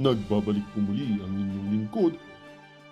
Nagbabalik po muli ang inyong lingkod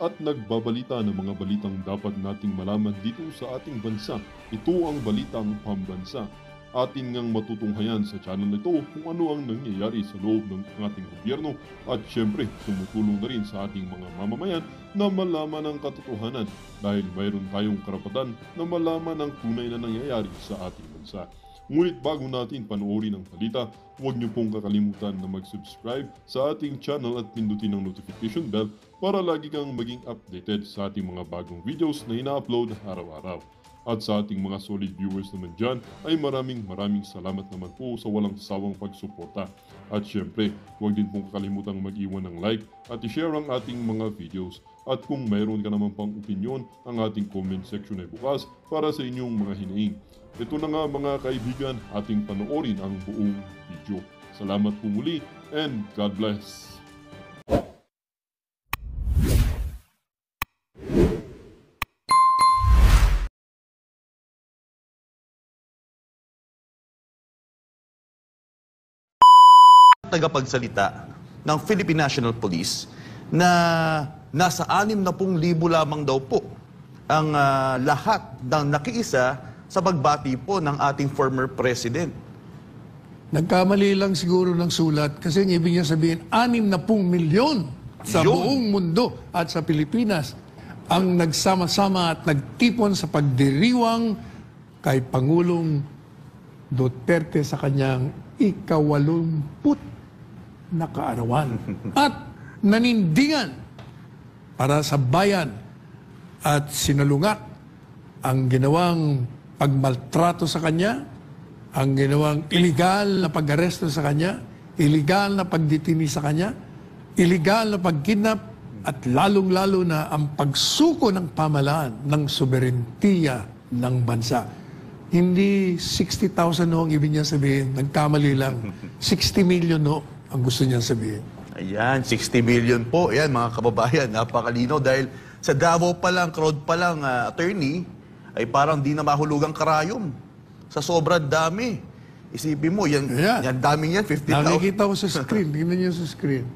at nagbabalita ng mga balitang dapat nating malaman dito sa ating bansa. Ito ang Balitang Pambansa. Atin ngang matutunghayan sa channel na ito kung ano ang nangyayari sa loob ng ating gobyerno at syempre tumutulong na rin sa ating mga mamamayan na malaman ang katotohanan dahil mayroon tayong karapatan na malaman ang tunay na nangyayari sa ating bansa. Ngunit bago natin panoorin ang balita, huwag niyo pong kakalimutan na mag-subscribe sa ating channel at pindutin ang notification bell para lagi kang maging updated sa ating mga bagong videos na ina-upload araw-araw. At sa ating mga solid viewers naman dyan ay maraming salamat naman po sa walang sawang pagsuporta. At syempre, huwag din pong kakalimutan mag-iwan ng like at i-share ang ating mga videos. At kung mayroon ka naman pang opinion, ang ating comment section ay bukas para sa inyong mga hinaing. Ito na nga mga kaibigan, ating panoorin ang buong video. Salamat po muli and God bless! Tagapagsalita ng Philippine National Police na nasa 60,000 lamang daw po ang lahat ng nakiisa sa pagbati po ng ating former president. Nagkamali lang siguro ng sulat kasi ang ibig niya sabihin 60 milyon sa buong mundo at sa Pilipinas ang nagsama-sama at nagtipon sa pagdiriwang kay Pangulong Duterte sa kanyang ika-80 na kaarawan at nanindigan para sa bayan at sinalungat ang ginawang pagmaltrato sa kanya, ang ginawang iligal na pag-aresto sa kanya, iligal na pagdetini sa kanya, iligal na pagkidnap at lalong-lalo na ang pagsuko ng pamahalaan ng soberentiya ng bansa. Hindi 60,000 no ang ibig niya sabihin, nagkamali lang. 60 million no ang gusto niya sabihin. Ayan, 60 million po. Ayan mga kababayan, napakalino dahil sa Davao pa lang, crowd pa lang, attorney, ay parang di na mahulugang karayom. Sa sobrang dami. Isipin mo, yan daming yan, 50,000. Nakikita ko sa screen, tingnan niyo sa screen.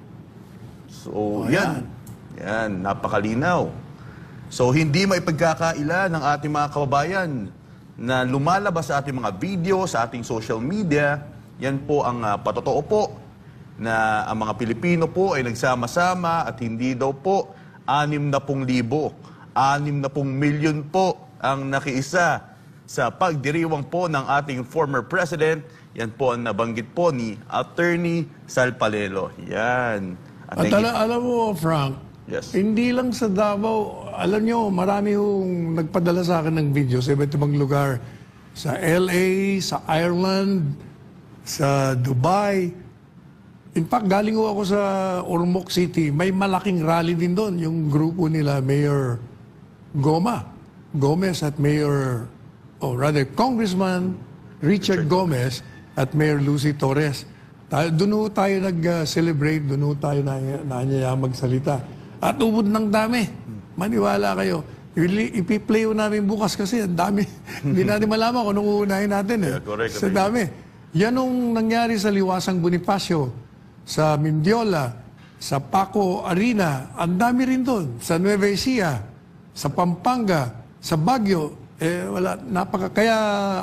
So, yan, napakalinaw. So, hindi may pagkakaila ng ating mga kababayan na lumalabas sa ating mga video, sa ating social media. Yan po ang patotoo po na ang mga Pilipino po ay nagsama-sama at hindi daw po 60,000, 60 milyon po ang nakiisa sa pagdiriwang po ng ating former president. Yan po ang nabanggit po ni Attorney Sal Palelo. Yan. At alam mo, Frank, hindi lang sa Davao, alam nyo, marami hong nagpadala sa akin ng video sa iba't ibang lugar. Sa LA, sa Ireland, sa Dubai. In fact, galing ako sa Ormoc City. May malaking rally din doon. Yung grupo nila, Mayor Gomez at Congressman Richard Gomez at Mayor Lucy Torres. Doon tayo nag-celebrate, doon tayo nanyaya magsalita. At ubod ng dami. Maniwala kayo. Ipi-play namin bukas kasi ang dami. Hindi natin malaman kung anong uunahin natin. Sa dami. Yan ang nangyari sa Liwasang Bonifacio, sa Mindiola, sa Paco Arena, ang dami rin doon. Sa Nueva Ecija, sa Pampanga, sa Baguio, kaya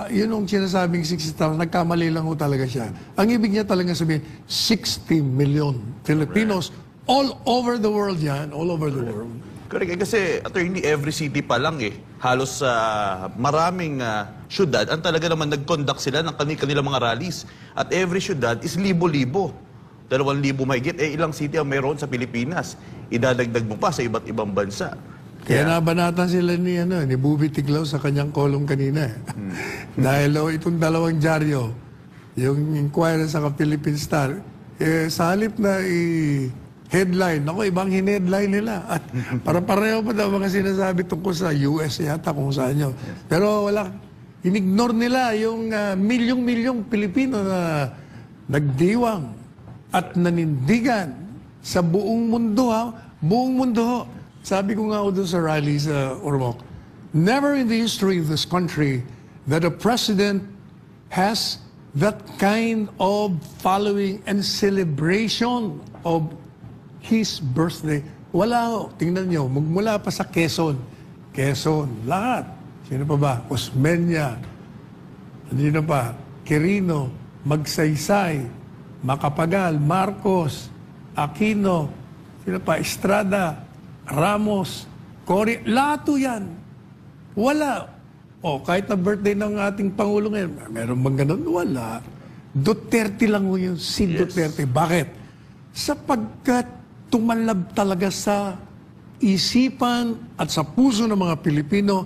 yun ang sinasabing 60,000, nagkamali lang ho talaga siya. Ang ibig niya talaga sabihin, 60 million Filipinos all over the world yan, all over the world. Correct. Kasi, attorney, every city pa lang halos maraming syudad, ang talaga naman nag-conduct sila ng kanilang mga rallies. At every syudad is libo-libo. 2,000 mahigit. Ilang city ang mayroon sa Pilipinas? Idadagdag mo pa sa iba't ibang bansa. Kaya nabanatan sila ni Bubi Tiglao sa kanyang kolong kanina. Dahil itong dalawang dyaryo, yung Inquirer sa Philippine Star, sa halip na headline, ibang hinheadline nila. At para pareho pa daw mga sinasabi tungkol sa US yata kung saan yun. Pero inignore nila yung milyong-milyong Pilipino na nagdiwang at nanindigan sa buong mundo, buong mundo. Sabi ko nga doon sa rally sa Ormoc, never in the history of this country that a president has that kind of following and celebration of his birthday. Wala, tingnan nyo, magmula pa sa Quezon, lahat. Sino pa ba? Osmeña, sino pa? Quirino, Magsaysay, Macapagal, Marcos, Aquino, sino pa? Estrada, Ramos, Cory, lahat yan. Wala. O, kahit na birthday ng ating Pangulo ngayon, meron bang ganun? Wala. Duterte lang mo yun, si Duterte. Bakit? Sapagkat tumalab talaga sa isipan at sa puso ng mga Pilipino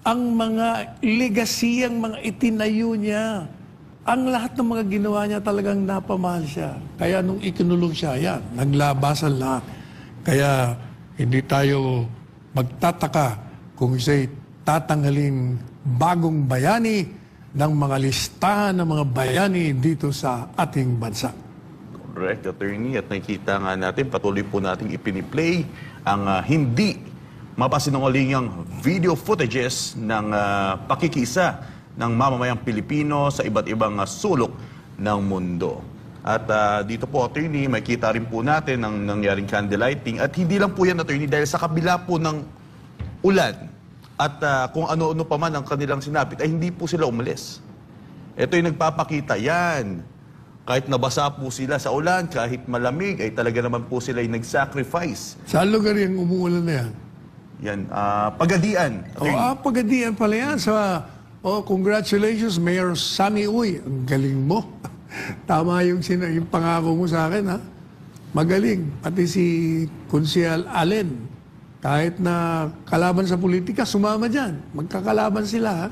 ang mga legacy, ang mga itinayo niya. Ang lahat ng mga ginawa niya talagang napamahal siya. Kaya nung ikinulong siya, yan, naglabasan lahat. Kaya hindi tayo magtataka kung isa'y tatanggalin bagong bayani ng mga listahan ng mga bayani dito sa ating bansa. Correct, Attorney. At nakikita nga natin, patuloy po natin ipiniplay ang hindi mapasinungalingang video footages ng pakikisa ng mamamayang Pilipino sa iba't ibang sulok ng mundo. At dito po, Attorney, makikita rin po natin ang nangyaring candlelighting. At hindi lang po yan, Attorney, dahil sa kabila po ng ulan at kung ano-ano pa man ang kanilang sinapit, ay hindi po sila umalis. Ito yung nagpapakita yan. Kahit nabasa po sila sa ulan, kahit malamig, ay talaga naman po sila yung nag-sacrifice. Saan lugar yung umuulan na yan? Yan, Pagadian. Pagadian pala yan. Congratulations, Mayor Sammy Uy. Ang galing mo. Tama yung pangako mo sa akin, ha? Magaling. Pati si Kunsyal Allen. Kahit na kalaban sa politika, sumama dyan. Magkakalaban sila, ha?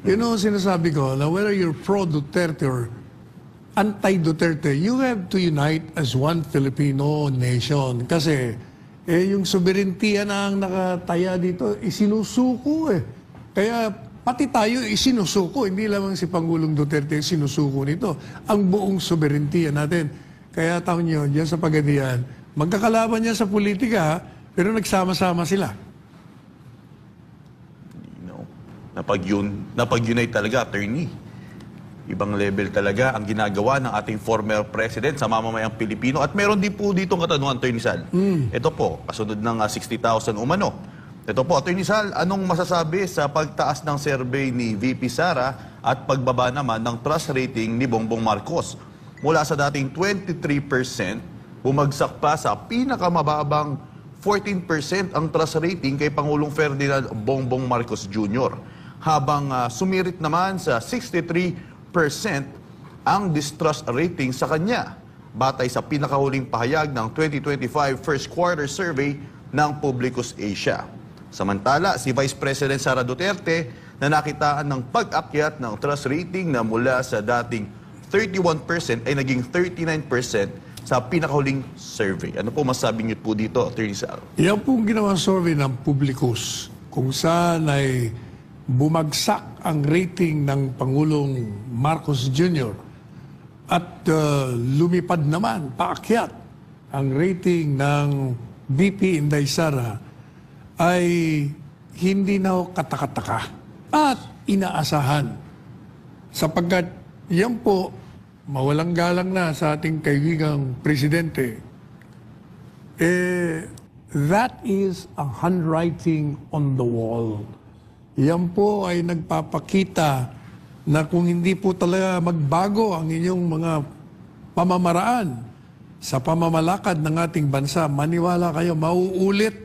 You know, sinasabi ko, na whether you're pro-Duterte or anti-Duterte, you have to unite as one Filipino nation. Kasi, yung sovereignty na ang nakataya dito, isinusuko eh. Kaya, pati tayo isinusuko. Hindi lamang si Pangulong Duterte yung sinusuko nito. Ang buong sovereignty natin. Kaya taon nyo, dyan sa Pagadian, magkakalaban niya sa politika, pero nagsama-sama sila. Napag-unite talaga, Attorney. Ibang level talaga ang ginagawa ng ating former president sa mamamayang Pilipino. At meron din po ditong katanungan, Attorney Sal. Ito po, kasunod ng 60,000 umano. Ito po, Attorney Sal, anong masasabi sa pagtaas ng survey ni VP Sara at pagbaba naman ng trust rating ni Bongbong Marcos? Mula sa dating 23%, bumagsak pa sa pinakamababang 14% ang trust rating kay Pangulong Ferdinand Bongbong Marcos Jr. Habang sumirit naman sa 63% ang distrust rating sa kanya, batay sa pinakahuling pahayag ng 2025 first quarter survey ng Publicus Asia. Samantala, si Vice President Sara Duterte na nakitaan ng pag-akyat ng trust rating na mula sa dating 31% ay naging 39% sa pinakahuling survey. Ano po masabi niyo po dito, Attorney Sal? Yan pong ginawang survey ng Publicus kung saan ay bumagsak ang rating ng Pangulong Marcos Jr. at lumipad naman, paakyat ang rating ng BP Inday Sara ay hindi na katakataka at inaasahan sapagkat yan po mawalang galang na sa ating kaibigang presidente. That is a handwriting on the wall. Yan po ay nagpapakita na kung hindi po talaga magbago ang inyong mga pamamaraan sa pamamalakad ng ating bansa, maniwala kayo, mauulit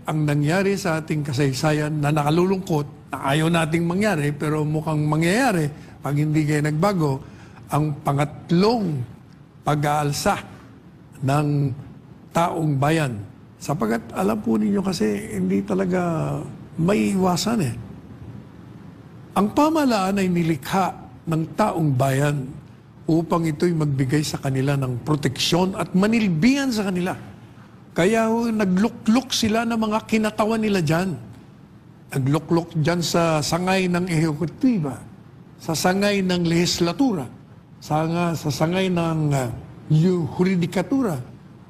ang nangyari sa ating kasaysayan na nakalulungkot, na ayaw nating mangyari, pero mukhang mangyayari pag hindi kayo nagbago, ang pangatlong pag-aalsa ng taong bayan. Sapagat alam po ninyo kasi hindi talaga may iwasan eh. Ang pamahalaan ay nilikha ng taong bayan upang ito'y magbigay sa kanila ng proteksyon at manilbihan sa kanila. Kaya naglukluk sila ng mga kinatawan nila dyan. Naglukluk dyan sa sangay ng ehekutiba, sa sangay ng lehislatura, sa sangay ng juridikatura,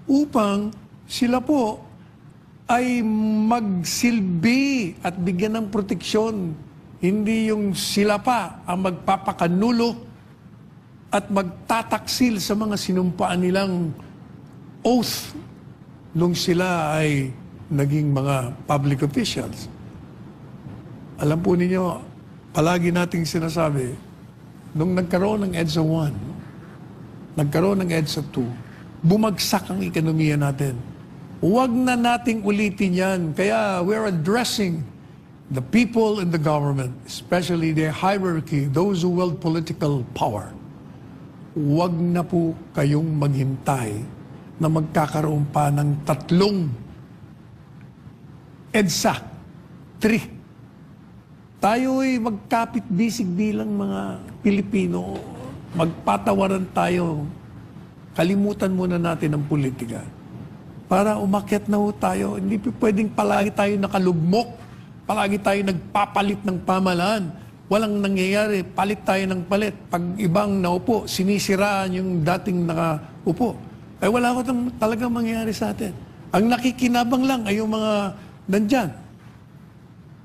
upang sila po ay magsilbi at bigyan ng proteksyon. Hindi yung sila pa ang magpapakanulo at magtataksil sa mga sinumpaan nilang oath nung sila ay naging mga public officials. Alam po ninyo, palagi nating sinasabi, nung nagkaroon ng EDSA 1, nagkaroon ng EDSA 2, bumagsak ang ekonomiya natin. Huwag na nating ulitin yan. Kaya we're addressing the people in the government, especially the hierarchy, those who wield political power. Huwag na po kayong maghintay na magkakaroon pa ng 3 EDSA, 3. Tayo ay magkapit-bisig bilang mga Pilipino. Magpatawaran tayo. Kalimutan muna natin ang politika. Para umakyat na ho tayo. Hindi pwedeng palagi tayo nakalugmok. Palagi tayo nagpapalit ng pamahalaan. Walang nangyayari. Palit tayo ng palit. Pag ibang naupo, sinisiraan yung dating nakaupo. Ay wala ko talagang mangyayari sa atin. Ang nakikinabang lang ay yung mga nandyan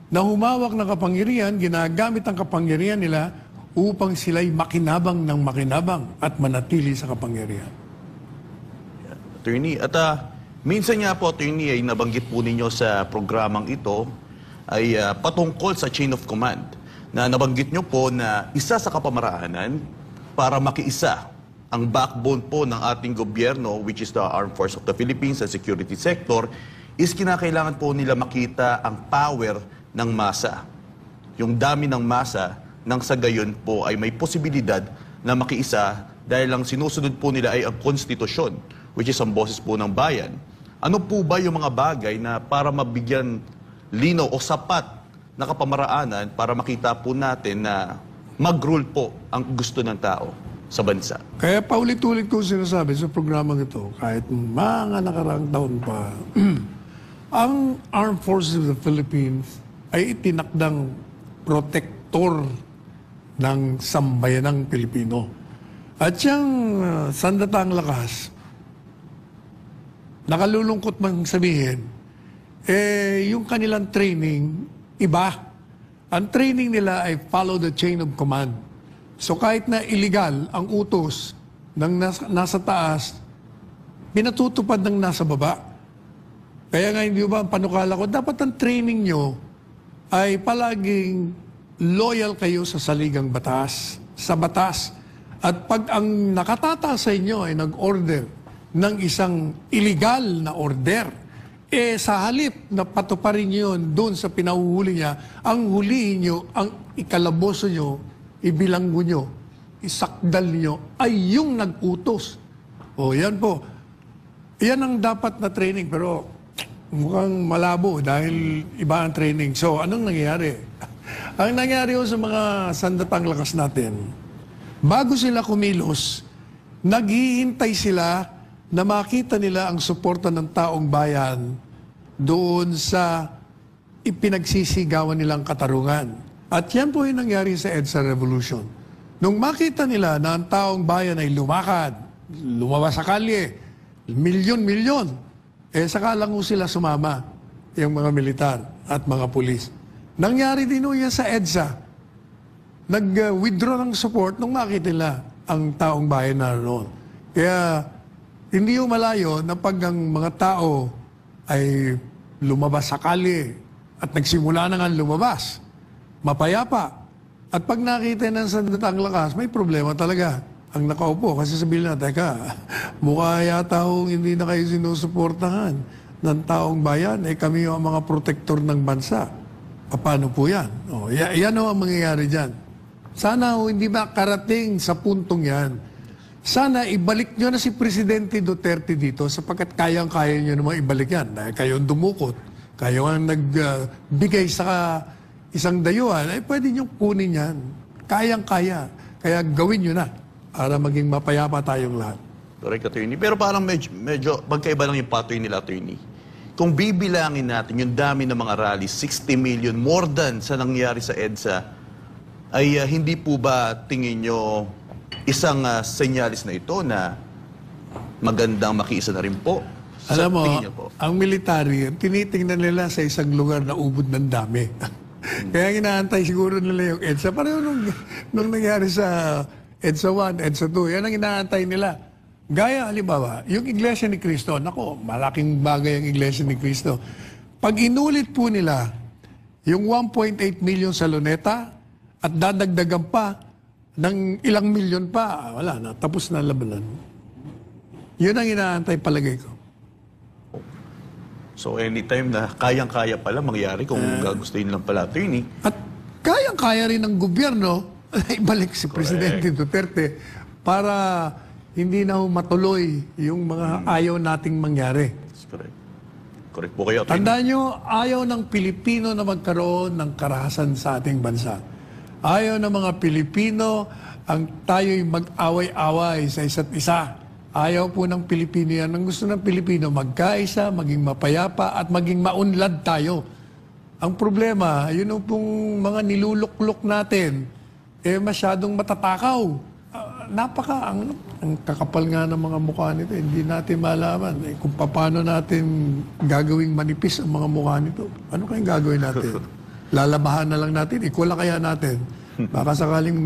na humawak ng kapangyarihan, ginagamit ang kapangyarihan nila upang sila'y makinabang ng makinabang at manatili sa kapangyarihan. Attorney, at minsan nga po, Attorney, ay nabanggit po ninyo sa programang ito ay patungkol sa chain of command na nabanggit nyo po na isa sa kapamaraanan para makiisa ang backbone po ng ating gobyerno, which is the Armed Forces of the Philippines and Security Sector, is kinakailangan po nila makita ang power ng masa. Yung dami ng masa nang sa gayon po ay may posibilidad na makiisa dahil ang sinusunod po nila ay ang konstitusyon, which is ang boses po ng bayan. Ano po ba yung mga bagay na para mabigyan linaw o sapat na kapamaraanan para makita po natin na mag-rule po ang gusto ng tao sa bansa? Kaya paulit-ulit ko sinasabi sa programang ito, kahit mga nakaraang taon pa, ang Armed Forces of the Philippines ay itinakdang protektor ng sambayanang Pilipino. At siyang sandatang lakas, nakalulungkot mang sabihin, yung kanilang training, iba. Ang training nila ay follow the chain of command. So kahit na illegal ang utos ng nasa taas, pinatutupad ng nasa baba. Kaya nga hindi ba ang panukala ko, dapat ang training nyo ay palaging loyal kayo sa saligang batas, sa batas. At pag ang nakatataas sa inyo ay nag-order ng isang illegal na order, sa halip na patuparin nyo yun doon sa pinahuhuli niya, ang hulihin nyo, ang ikalaboso nyo, ibilanggo nyo, isakdal nyo, ay yung nag-utos. O yan po. Yan ang dapat na training, pero mukhang malabo dahil iba ang training. So, anong nangyayari? Ang nangyayari sa mga sandatang lakas natin, bago sila kumilos, naghihintay sila na makita nila ang suporta ng taong bayan doon sa ipinagsisigawan nilang katarungan. At yan po yung nangyari sa EDSA Revolution. Nung makita nila na ang taong bayan ay lumakad, lumabas sa kalye, milyon-milyon, saka lang po sila sumama, yung mga militar at mga pulis. Nangyari din po yan sa EDSA. Nag-withdraw ng support nung makita nila ang taong bayan na roon. Kaya hindi yung malayo na pag ang mga tao ay lumabas sa kalye at nagsimula na nga lumabas, mapayapa. At pag nakita ng sandatang lakas, may problema talaga ang nakaupo. Kasi sabihin na, teka, mukha yata hindi na kayo sinusuportahan ng taong bayan. Kami yung mga protektor ng bansa. Paano po yan? Yan ang mangyayari dyan. Sana hindi ba karating sa puntong yan. Sana ibalik nyo na si Presidente Duterte dito sapagkat kayang-kaya nyo naman ibalik yan. Dahil kayo ang dumukot, kayo ang nagbigay sa isang dayuhan, ay pwede nyo kunin yan. Kayang-kaya. Kaya gawin nyo na para maging mapayapa tayong lahat. Correct, Attorney. Pero parang medyo magkaiba lang yung patoy nila, Attorney. Kung bibilangin natin yung dami ng mga rally, 60 million, more than sa nangyari sa EDSA, ay hindi po ba tingin nyo isang senyalis na ito na magandang makiisa na rin po? Alam mo, ang military, tinitingnan nila sa isang lugar na ubod ng dami. Kaya inaantay siguro nila yung EDSA. Pareho nung nangyari sa EDSA 1, EDSA 2, yan ang inaantay nila. Gaya, halimbawa, yung Iglesia ni Cristo, nako, malaking bagay ang Iglesia ni Cristo. Pag inulit po nila yung 1.8 million sa Luneta at dadagdagan pa ng ilang milyon pa, wala na, tapos na labanan. Yun ang inaantay palagay ko. So anytime na kayang-kaya pala mangyari kung gustuin lang pala, attorney. At kayang-kaya rin ng gobyerno na ibalik si Presidente Duterte para hindi na matuloy yung mga ayaw nating mangyari. That's correct. Correct po kayo, attorney. Tandaan nyo, ayaw ng Pilipino na magkaroon ng karahasan sa ating bansa. Ayaw ng mga Pilipino ang tayo'y mag-away-away sa isa't isa. Ayaw po ng Pilipino yan. Ang gusto ng Pilipino, magkaisa, maging mapayapa, at maging maunlad tayo. Ang problema, yun pong mga niluluklok natin, masyadong matatakaw. Ang kakapal nga ng mga mukha nito. Hindi natin malaman kung paano natin gagawing manipis ang mga mukha nito. Ano kayang gagawin natin? Lalabahan na lang natin? Ikula kaya natin? Baka sakaling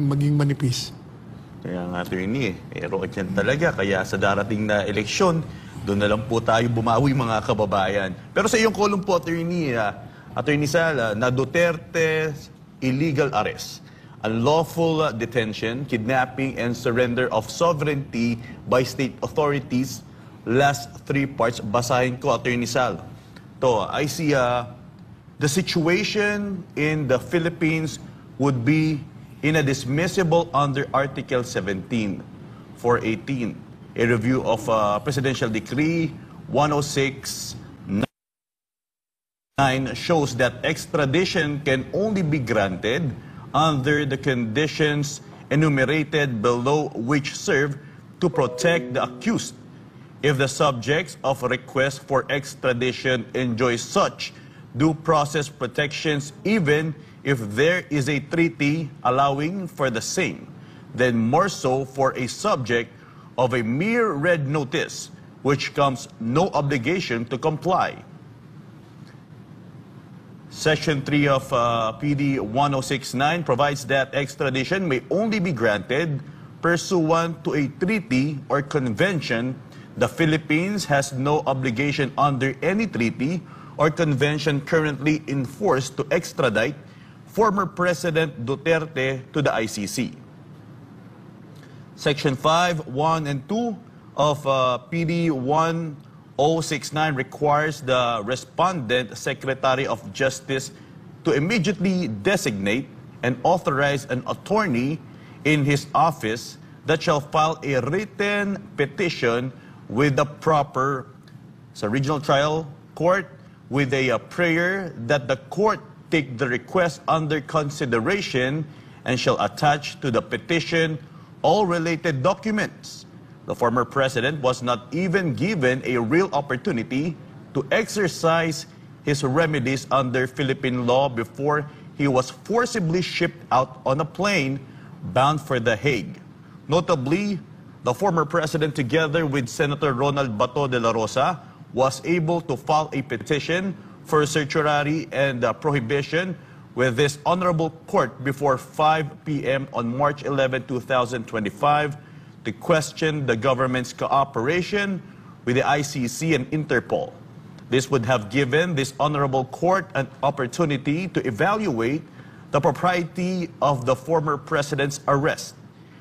maging manipis. Kaya nga, attorney, rocket yan talaga. Kaya sa darating na eleksyon, doon na lang po tayo bumawi, mga kababayan. Pero sa iyong kolumn po, attorney, Attorney Sal, na Duterte illegal arrest, unlawful detention, kidnapping, and surrender of sovereignty by state authorities. Last 3 parts, basahin ko, Attorney Sal. I see the situation in the Philippines would be inadmissible under Article 17, 418, a review of Presidential Decree 106/9 shows that extradition can only be granted under the conditions enumerated below, which serve to protect the accused. If the subjects of a request for extradition enjoy such due process protections, even if there is a treaty allowing for the same, then more so for a subject of a mere red notice, which comes no obligation to comply. Section 3 of PD 1069 provides that extradition may only be granted pursuant to a treaty or convention. The Philippines has no obligation under any treaty or convention currently in force to extradite former President Duterte to the ICC. Section 5, 1, and 2 of PD 1069 requires the respondent Secretary of Justice to immediately designate and authorize an attorney in his office that shall file a written petition with the proper regional trial court with a prayer that the court take the request under consideration and shall attach to the petition all related documents. The former president was not even given a real opportunity to exercise his remedies under Philippine law before he was forcibly shipped out on a plane bound for The Hague. Notably, the former president, together with Senator Ronald Bato de la Rosa, was able to file a petition for certiorari and prohibition with this honorable court before 5 p.m. on March 11, 2025 to question the government's cooperation with the ICC and Interpol. This would have given this honorable court an opportunity to evaluate the propriety of the former president's arrest.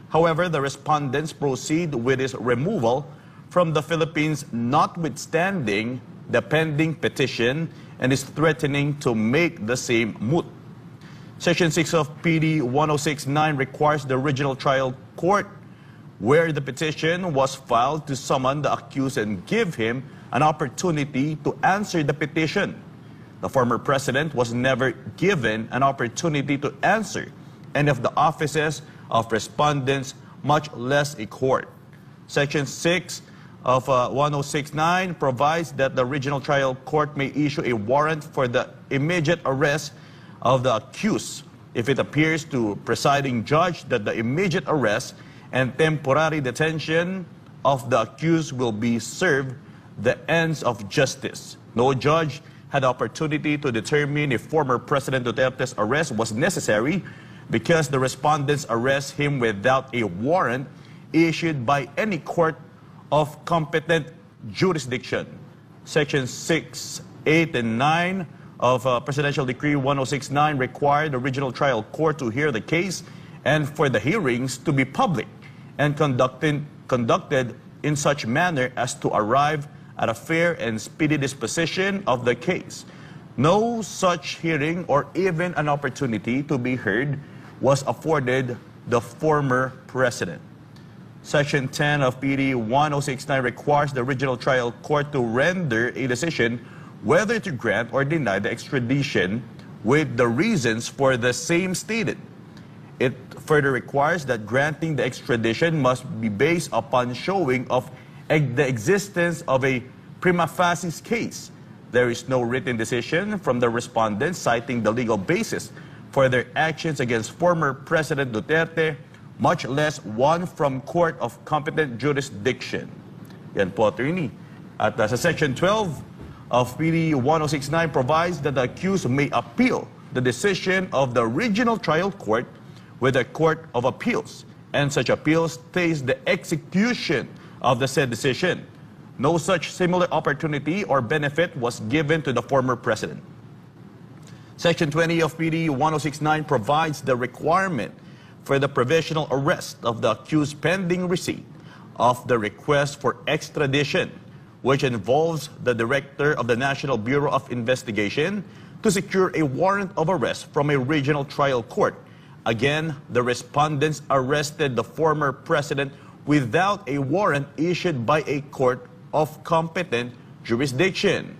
However, the respondents proceed with his removal from the Philippines, notwithstanding the pending petition, and is threatening to make the same moot. Section 6 of PD 1069 requires the original trial court where the petition was filed to summon the accused and give him an opportunity to answer the petition. The former president was never given an opportunity to answer any of the offices of respondents, much less a court. Section 6 of 1069 provides that the regional trial court may issue a warrant for the immediate arrest of the accused if it appears to presiding judge that the immediate arrest and temporary detention of the accused will be served the ends of justice. No judge had the opportunity to determine if former President Duterte's arrest was necessary because the respondents arrest him without a warrant issued by any court of competent jurisdiction. Section 6, 8, and 9 of Presidential Decree 1069 required the regional trial court to hear the case and for the hearings to be public and conducted in such manner as to arrive at a fair and speedy disposition of the case. No such hearing or even an opportunity to be heard was afforded the former president. Section 10 of PD 1069 requires the regional trial court to render a decision whether to grant or deny the extradition with the reasons for the same stated. It further requires that granting the extradition must be based upon showing of the existence of a prima facie case. There is no written decision from the respondents citing the legal basis for their actions against former President Duterte, much less one from court of competent jurisdiction. Yan po, attorney. At sa Section 12 of PD 1069 provides that the accused may appeal the decision of the regional trial court with the Court of Appeals, and such appeal stays the execution of the said decision. No such similar opportunity or benefit was given to the former president. Section 20 of PD 1069 provides the requirement for the provisional arrest of the accused pending receipt of the request for extradition, which involves the director of the National Bureau of Investigation to secure a warrant of arrest from a regional trial court. Again, the respondents arrested the former president without a warrant issued by a court of competent jurisdiction.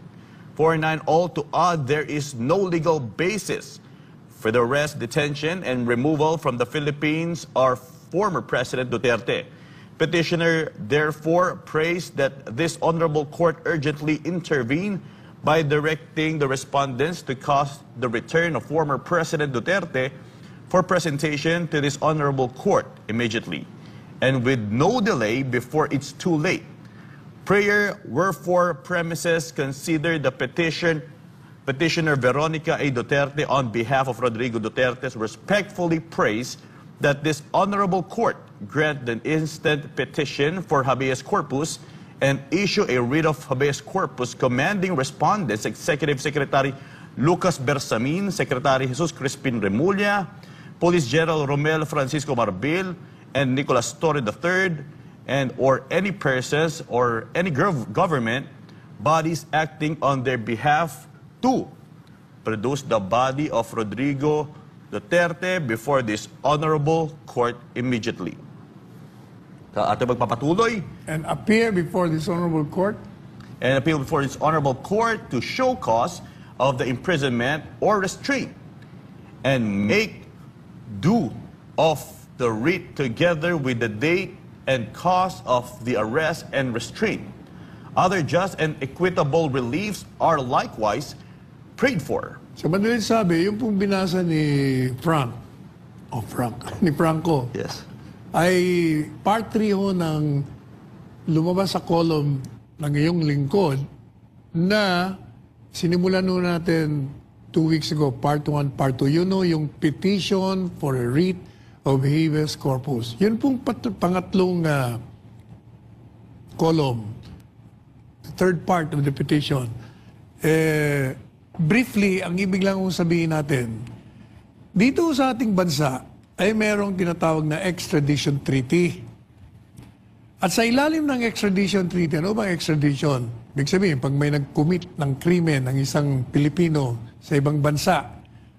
49 all to add, there is no legal basis for the arrest, detention, and removal from the Philippines of former President Duterte. Petitioner therefore prays that this honorable court urgently intervene by directing the respondents to cause the return of former President Duterte for presentation to this honorable court immediately, and with no delay before it's too late. Prayer wherefore premises consider the Petitioner Veronica A. Duterte on behalf of Rodrigo Duterte respectfully prays that this honorable court grant the instant petition for habeas corpus and issue a writ of habeas corpus commanding respondents Executive Secretary Lucas Bersamin, Secretary Jesus Crispin Remulla, Police General Romel Francisco Marbil, and Nicolas Torre III, and or any persons or any government bodies acting on their behalf to produce the body of Rodrigo Duterte before this honorable court immediately. Sa ating magpapatuloy. And appear before this honorable court. And appeal before this honorable court to show cause of the imprisonment or restraint and make due of the writ together with the date and cause of the arrest and restraint. Other just and equitable reliefs are likewise prayed for. Sa madaling sabi, yung pong binasa ni ni Franco, Yes. ay part 3 ho ng lumabas sa column ng iyong lingkod na sinimulan ho natin 2 weeks ago, part 1, part 2. Yun ho, yung petition for a writ of habeas corpus. Yun pong pangatlong column, the third part of the petition. Briefly, ang ibig lang kong sabihin natin, dito sa ating bansa ay merong tinatawag na extradition treaty. At sa ilalim ng extradition treaty, ano bang extradition? Ibig sabihin, pag may nag-commit ng krimen ng isang Pilipino sa ibang bansa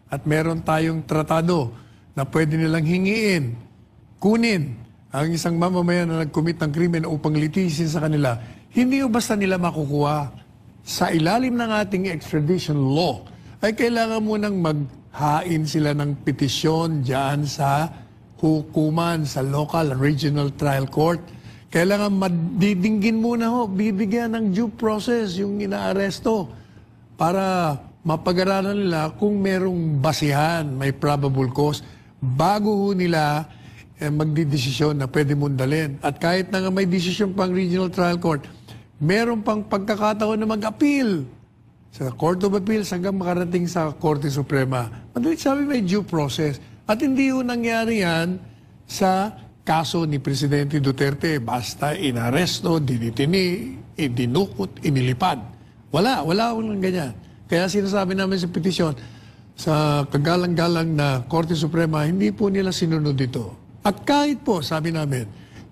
at meron tayong tratado na pwede nilang hingiin, kunin ang isang mamamayan na nag-commit ng krimen upang litisin sa kanila, hindi o basta nila makukuha. Sa ilalim ng ating extradition law, ay kailangan munang maghain sila ng petisyon dyan sa hukuman, sa local and regional trial court. Kailangan madidinggin muna ho, bibigyan ng due process yung inaaresto para mapag-aralan nila kung merong basihan, may probable cause, bago ho nila magdidesisyon na pwede mong dalhin. At kahit na nga may desisyon pang regional trial court, meron pang pagkakataon na mag-appeal sa Court of Appeals hanggang makarating sa Korte Suprema. Madalit sabi, may due process. At hindi ho nangyari yan sa kaso ni Presidente Duterte basta inaresto, dinitini, dinukot, inilipad. Walang ganyan. Kaya sinasabi namin sa petisyon, sa kagalang-galang na Korte Suprema, hindi po nila sinunod ito. At kahit po, sabi namin,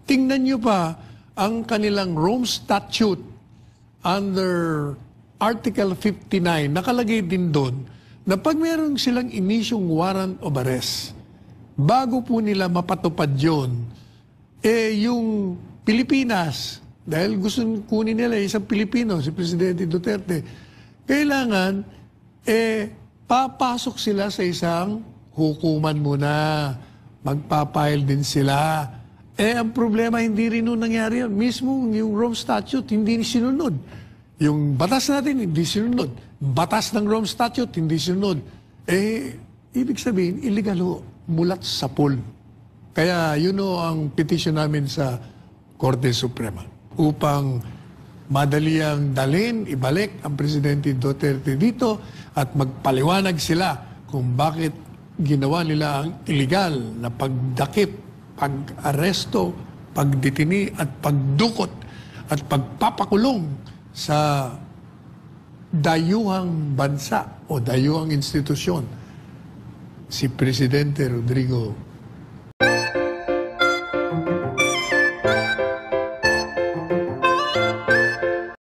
tingnan nyo pa ang kanilang Rome Statute under Article 59, nakalagay din doon na pag meron silang inisyong warrant of arrest, bago po nila mapatupad yun, yung Pilipinas, dahil gusto kunin nila isang Pilipino, si Presidente Duterte, kailangan, papasok sila sa isang hukuman muna. Magpapile din sila. Ang problema, hindi rin nun nangyari yun. Mismo yung Rome Statute, hindi sinunod. Yung batas natin, hindi sinunod. Batas ng Rome Statute, hindi sinunod. Ibig sabihin, illegal ho. Mulat sa pool. Kaya yun o ang petition namin sa Korte Suprema upang madali ang dalhin, ibalik ang Presidente Duterte dito at magpaliwanag sila kung bakit ginawa nila ang illegal na pagdakip, pag-aresto, pagdetini at pagdukot at pagpapakulong sa dayuhang bansa o dayuhang institusyon si Presidente Rodrigo